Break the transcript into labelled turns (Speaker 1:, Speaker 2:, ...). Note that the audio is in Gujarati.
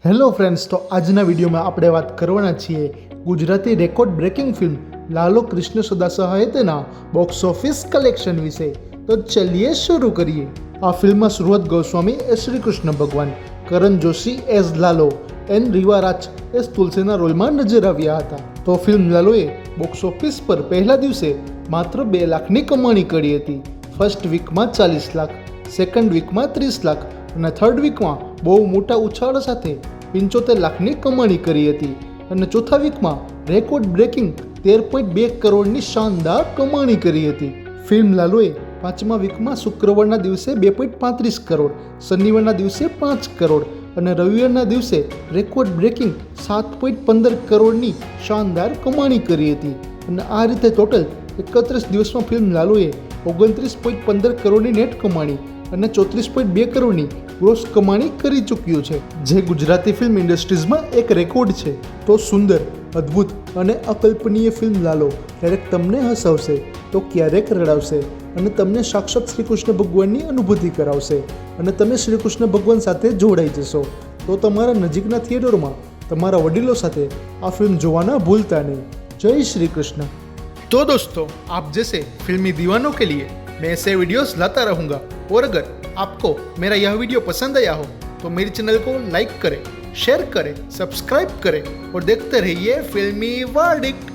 Speaker 1: હેલો ફ્રેન્ડ્સ, તો આજના વિડીયોમાં આપણે વાત કરવાના છીએ Gujarati record breaking film Lalo Krishna Sada સહાયતના બોક્સ ઓફિસ કલેક્શન વિશે. તો ચલિए શરૂ કરીએ. આ ફિલ્મમાં સુરત ગોસ્વામી એસ શ્રી કૃષ્ણ ભગવાન, Karan Joshi as Lalo and Reeva Raj as તુલસીના રોલમાં નજર આવ્યા હતા. તો ફિલ્મ લાલોએ બોક્સ ઓફિસ પર પહેલા દિવસે માત્ર 2 લાખની કમાણી કરી હતી. ફર્સ્ટ વીકમાં 40 લાખ, સેકન્ડ વીકમાં 30 લાખ અને થર્ડ વીકમાં બહુ મોટા ઉછાળા સાથે 75 લાખની કમાણી કરી હતી અને ચોથા વીકમાં રેકોર્ડ બ્રેકિંગ 13.2 કરોડની શાનદાર કમાણી કરી હતી. ફિલ્મ લાલોએ પાંચમા વીકમાં શુક્રવારના દિવસે 2.35 કરોડ, શનિવારના દિવસે 5 કરોડ અને રવિવારના દિવસે રેકોર્ડ બ્રેકિંગ 7.15 કરોડની શાનદાર કમાણી કરી હતી અને આ રીતે ટોટલ 31 દિવસમાં ફિલ્મ લાલોએ 29.15 કરોડની નેટ કમાણી અને 34.2 કરોડની ગ્રોસ કમાણી કરી ચૂક્યું છે, જે ગુજરાતી ફિલ્મ ઇન્ડસ્ટ્રીઝમાં એક રેકોર્ડ છે. તો સુંદર, અદ્ભુત અને અકલ્પનીય ફિલ્મ લાલો ક્યારેક તમને હસાવશે તો ક્યારેક રડાવશે અને તમને સાક્ષાત શ્રી કૃષ્ણ ભગવાનની અનુભૂતિ કરાવશે અને તમે શ્રી કૃષ્ણ ભગવાન સાથે જોડાઈ જશો. તો તમારા નજીકના થિયેટરમાં તમારા વડીલો સાથે આ ફિલ્મ જોવાના ભૂલતા નહીં. જય શ્રી કૃષ્ણ. तो दोस्तों, आप जैसे फिल्मी दीवानों के लिए मैं ऐसे वीडियोस लाता रहूँगा और अगर आपको मेरा यह वीडियो पसंद आया हो तो मेरी चैनल को लाइक करें, शेयर करें, सब्सक्राइब करें और देखते रहिए फिल्मी वर्डिक्ट.